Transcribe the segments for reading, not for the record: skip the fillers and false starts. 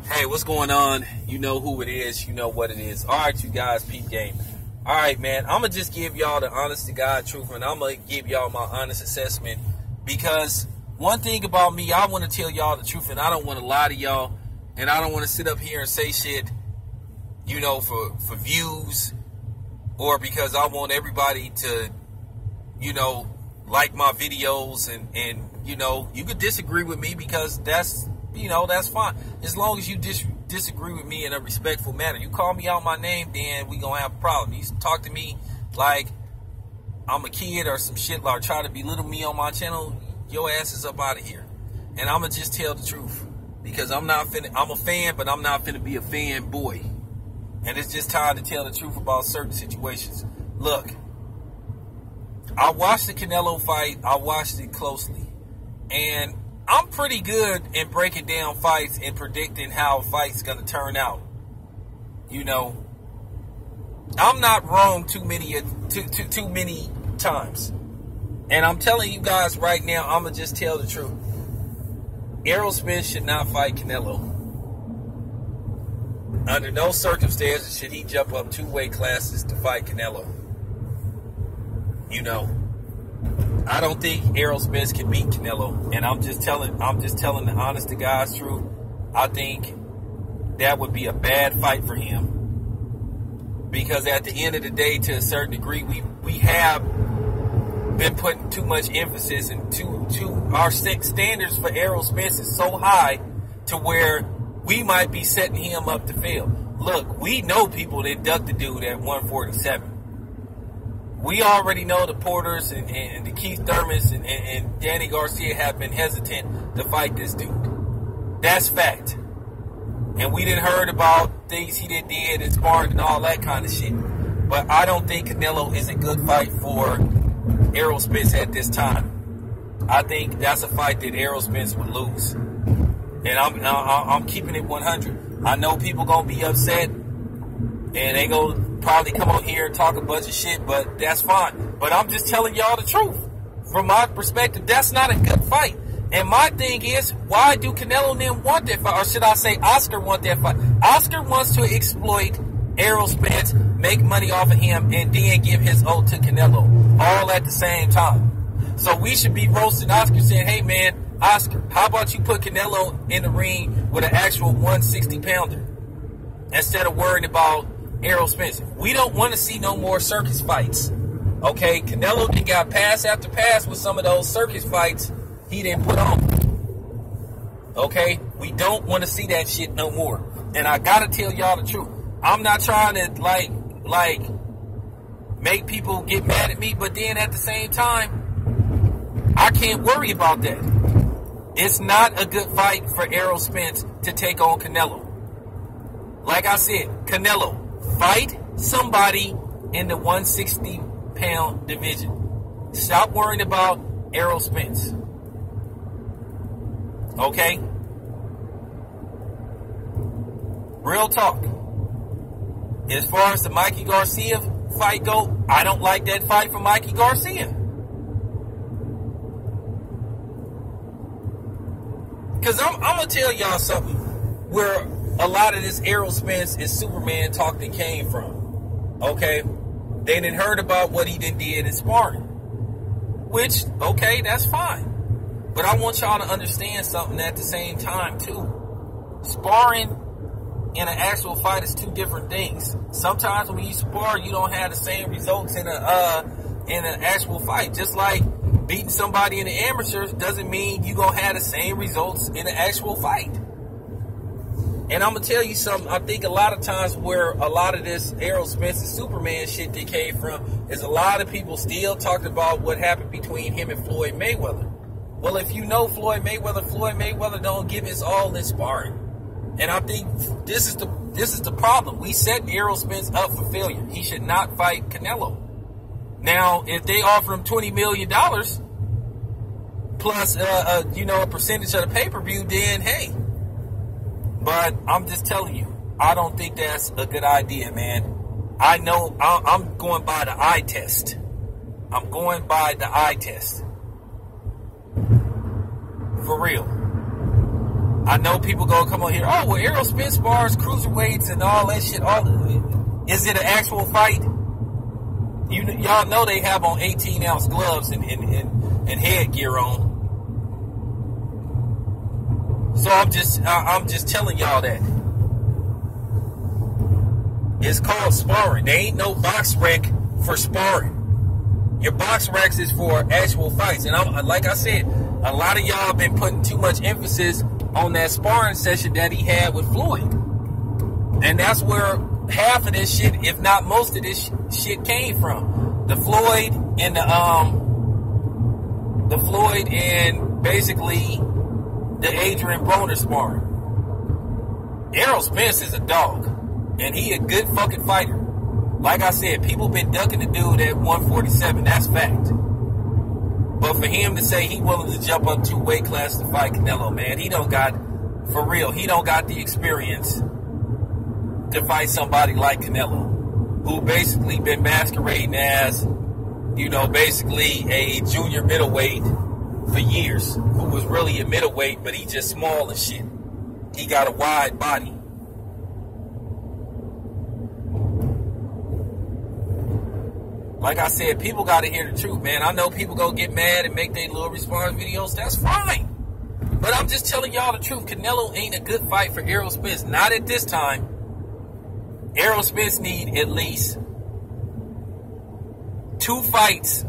Hey, what's going on? You know who it is. You know what it is. All right, you guys, peep game. All right, man. I'm going to just give y'all the honest to God truth, and I'm going to give y'all my honest assessment. Because one thing about me, I want to tell y'all the truth, and I don't want to lie to y'all. And I don't want to sit up here and say shit, you know, for views, or because I want everybody to, you know, like my videos. And you know, you could disagree with me because that's, you know, that's fine. As long as you disagree with me in a respectful manner. You call me out my name, then we gonna have a problem. You talk to me like I'm a kid or some shit, like try to belittle me on my channel, your ass is up out of here. And I'm gonna just tell the truth. Because I'm a fan, but I'm not finna be a fanboy. And it's just time to tell the truth about certain situations. Look, I watched the Canelo fight. I watched it closely. And I'm pretty good in breaking down fights and predicting how a fight's going to turn out. You know, I'm not wrong too many times. And I'm telling you guys right now, I'm going to just tell the truth. Spence should not fight Canelo. Under no circumstances should he jump up 2 weight classes to fight Canelo. You know, I don't think Spence can beat Canelo, and I'm just telling the honest to God's truth. I think that would be a bad fight for him, because at the end of the day, to a certain degree, we have been putting too much emphasis and our standards for Spence is so high to where we might be setting him up to fail. Look, we know people that ducked the dude at 147. We already know the Porters and the Keith Thurmans and Danny Garcia have been hesitant to fight this dude. That's fact. And we didn't heard about things he did and sparring and all that kind of shit. But I don't think Canelo is a good fight for Spence at this time. I think that's a fight that Spence would lose. And I'm keeping it 100. I know people gonna be upset, and they gonna probably come on here and talk a bunch of shit, but that's fine. But I'm just telling y'all the truth. From my perspective, that's not a good fight. And my thing is, why do Canelo and them want that fight? Or should I say Oscar want that fight? Oscar wants to exploit Spence, make money off of him, and then give his oath to Canelo. All at the same time. So we should be roasting Oscar, saying, hey man, Oscar, how about you put Canelo in the ring with an actual 160-pounder instead of worrying about Spence? We don't want to see no more circus fights. Okay, Canelo got pass after pass with some of those circus fights he didn't put on. Okay, we don't want to see that shit no more. And I gotta tell y'all the truth. I'm not trying to like make people get mad at me, but then at the same time, I can't worry about that. It's not a good fight for Spence to take on Canelo. Like I said, Canelo, fight somebody in the 160-pound division. Stop worrying about Spence. Okay? Real talk. As far as the Mikey Garcia fight go, I don't like that fight for Mikey Garcia. Because I'm going to tell y'all something where a lot of this Spence and Superman talk that came from. Okay? They didn't heard about what he did in sparring. Which, okay, that's fine. But I want y'all to understand something at the same time, too. Sparring and an actual fight is 2 different things. Sometimes when you spar, you don't have the same results in an actual fight. Just like beating somebody in the amateurs doesn't mean you're going to have the same results in an actual fight. And I'm going to tell you something. I think a lot of times where a lot of this Spence and Superman shit that came from is a lot of people still talking about what happened between him and Floyd Mayweather. Well, if you know Floyd Mayweather don't give his all in sparring. And I think this is the problem. We set Spence up for failure. He should not fight Canelo. Now, if they offer him $20 million plus, you know, a percentage of the pay-per-view, then hey. But I'm just telling you, I don't think that's a good idea, man. I know I'm going by the eye test. I'm going by the eye test. For real. I know people gonna come on here, oh, well, Errol Spence spars cruiserweights and all that shit. Is it an actual fight? Y'all know they have on 18-ounce gloves and headgear on. So I'm just telling y'all that. It's called sparring. There ain't no box rec for sparring. Your box recs is for actual fights. And like I said, a lot of y'all been putting too much emphasis on that sparring session that he had with Floyd. And that's where half of this shit, if not most of this shit, came from. The Floyd and basically the Adrian Broner sparring. Errol Spence is a dog, and he a good fucking fighter. Like I said, people been ducking the dude at 147. That's fact. But for him to say he willing to jump up 2 weight classes to fight Canelo, man, he don't got the experience to fight somebody like Canelo, who basically been masquerading as, basically a junior middleweight for years, who was really a middleweight, but he just small as shit. He got a wide body. Like I said, people got to hear the truth, man. I know people gonna get mad and make their little response videos. That's fine. But I'm just telling y'all the truth. Canelo ain't a good fight for Errol Spence. Not at this time. Errol Spence need at least 2 fights.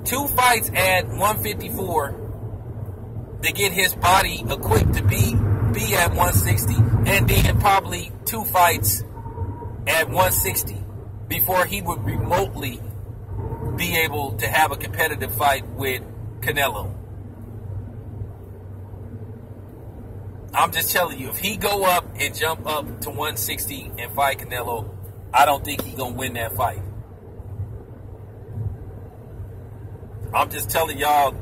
2 fights at 154 to get his body equipped to be at 160. And then probably 2 fights at 160. Before he would remotely be able to have a competitive fight with Canelo. I'm just telling you, if he go up and jump up to 160 and fight Canelo, I don't think he's going to win that fight. I'm just telling y'all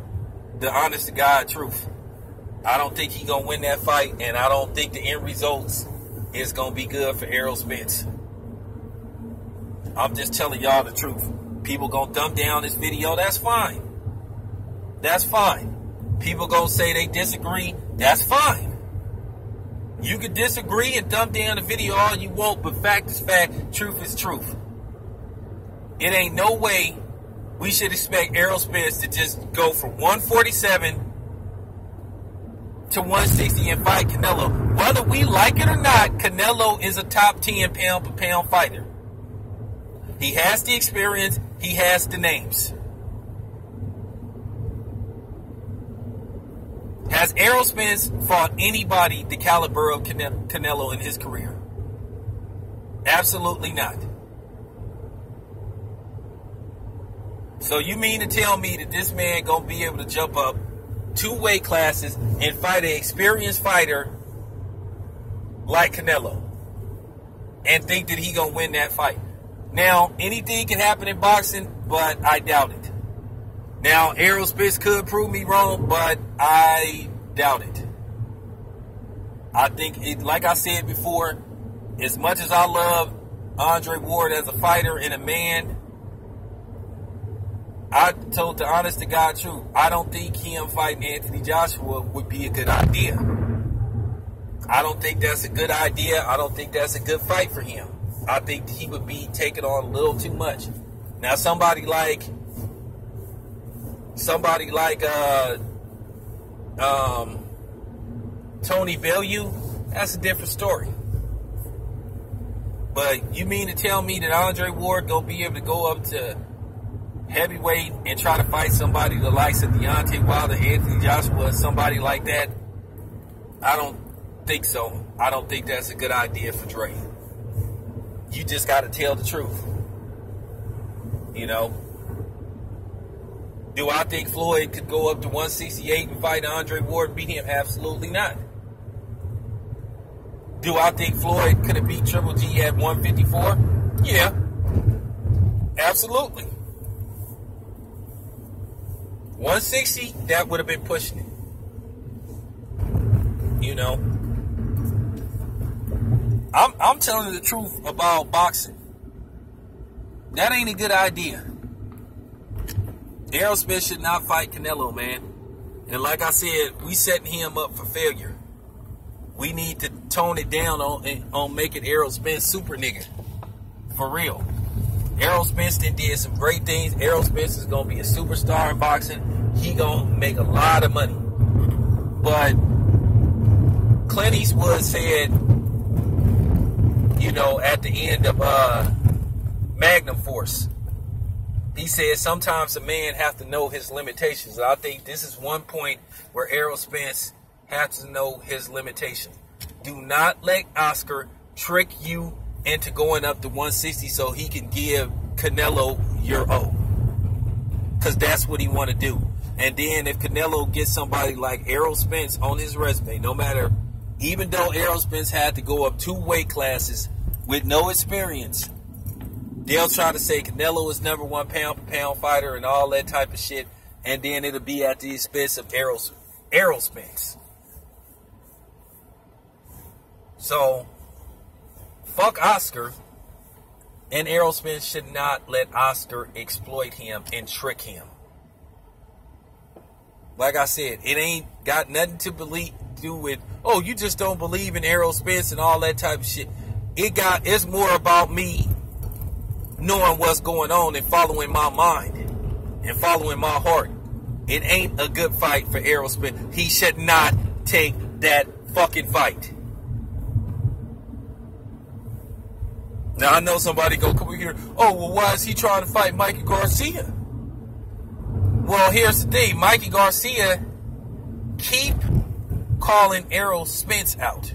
the honest to God truth. I don't think he's going to win that fight, and I don't think the end results is going to be good for Errol Spence. I'm just telling y'all the truth. People gonna dumb down this video. That's fine. That's fine. People gonna say they disagree. That's fine. You can disagree and dumb down the video all you want, but fact is fact. Truth is truth. It ain't no way we should expect Errol Spence to just go from 147 to 160 and fight Canelo. Whether we like it or not, Canelo is a top 10 pound-for-pound fighter. He has the experience. He has the names. Has Errol Spence fought anybody the caliber of Canelo in his career? Absolutely not. So you mean to tell me that this man gonna be able to jump up 2 weight classes and fight an experienced fighter like Canelo and think that he gonna win that fight? Now, anything can happen in boxing, but I doubt it. Now, Errol Spence could prove me wrong, but I doubt it. I think, like I said before, as much as I love Andre Ward as a fighter and a man, I told the honest to God truth, I don't think him fighting Anthony Joshua would be a good idea. I don't think that's a good idea. I don't think that's a good fight for him. I think he would be taking on a little too much. Now, somebody like Tony Bellew, that's a different story. But you mean to tell me that Andre Ward gonna be able to go up to heavyweight and try to fight somebody the likes of Deontay Wilder, Anthony Joshua, somebody like that? I don't think so. I don't think that's a good idea for Dre. You just got to tell the truth. Do I think Floyd could go up to 168 and fight Andre Ward and beat him? Absolutely not. Do I think Floyd could have beat Triple G at 154? Yeah. Absolutely. 160, that would have been pushing it. I'm telling you the truth about boxing. That ain't a good idea. Errol Spence should not fight Canelo, man. And like I said, we setting him up for failure. We need to tone it down on making Errol Spence super nigga. For real. Errol Spence did some great things. Errol Spence is going to be a superstar in boxing. He going to make a lot of money. But Clint Eastwood said, you know, at the end of Magnum Force, he said sometimes a man have to know his limitations. And I think this is one point where Errol Spence has to know his limitation. Do not let Oscar trick you into going up to 160 so he can give Canelo your O. Because that's what he want to do. And then if Canelo gets somebody like Errol Spence on his resume, no matter, even though Errol Spence had to go up 2 weight classes with no experience, they'll try to say Canelo is number 1 pound-for-pound fighter and all that type of shit, and then it'll be at the expense of Errol Spence. So, fuck Oscar, and Errol Spence should not let Oscar exploit him and trick him. Like I said, it ain't got nothing to do with, oh, you just don't believe in Errol Spence and all that type of shit. It's more about me knowing what's going on and following my mind and following my heart. It ain't a good fight for Errol Spence. He should not take that fucking fight. Now, I know somebody go come here, oh, well, why is he trying to fight Mikey Garcia? Well, here's the thing. Mikey Garcia keep calling Errol Spence out.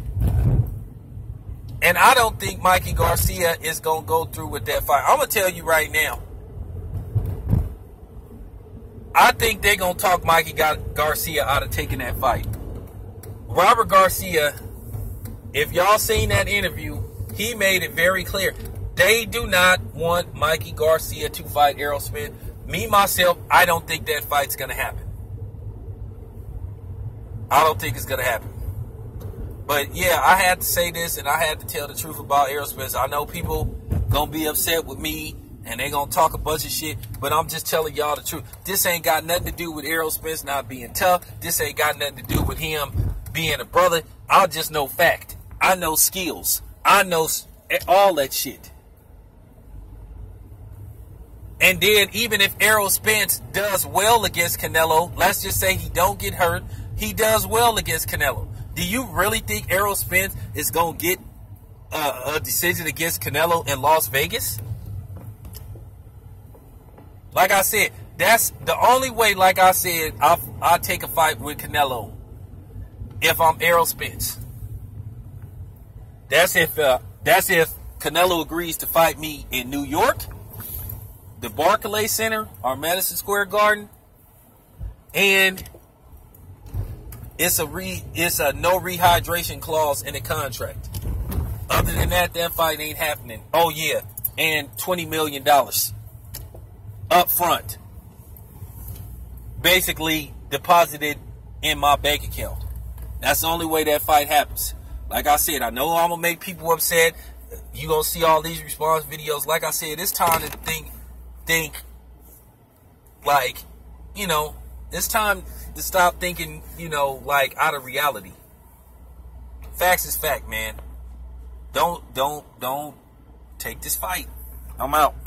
And I don't think Mikey Garcia is going to go through with that fight. I'm going to tell you right now. I think they're going to talk Mikey Garcia out of taking that fight. Robert Garcia, if y'all seen that interview, he made it very clear. They do not want Mikey Garcia to fight Errol Spence. Me, myself, I don't think that fight's going to happen. I don't think it's going to happen. But, yeah, I had to say this, and I had to tell the truth about Errol Spence. I know people going to be upset with me, and they going to talk a bunch of shit, but I'm just telling y'all the truth. This ain't got nothing to do with Errol Spence not being tough. This ain't got nothing to do with him being a brother. I just know fact. I know skills. I know all that shit. And then even if Errol Spence does well against Canelo, let's just say he don't get hurt, he does well against Canelo. Do you really think Errol Spence is going to get a decision against Canelo in Las Vegas? Like I said, that's the only way, like I said, I'll take a fight with Canelo if I'm Errol Spence. That's if Canelo agrees to fight me in New York, the Barclays Center, or Madison Square Garden, and it's a no rehydration clause in the contract. Other than that, that fight ain't happening. Oh yeah, and $20 million up front, basically deposited in my bank account. That's the only way that fight happens. Like I said, I know I'm gonna make people upset. You gonna see all these response videos. Like I said, it's time to think like, you know, it's time to stop thinking, you know, like out of reality. Facts is fact, man. Don't take this fight. I'm out.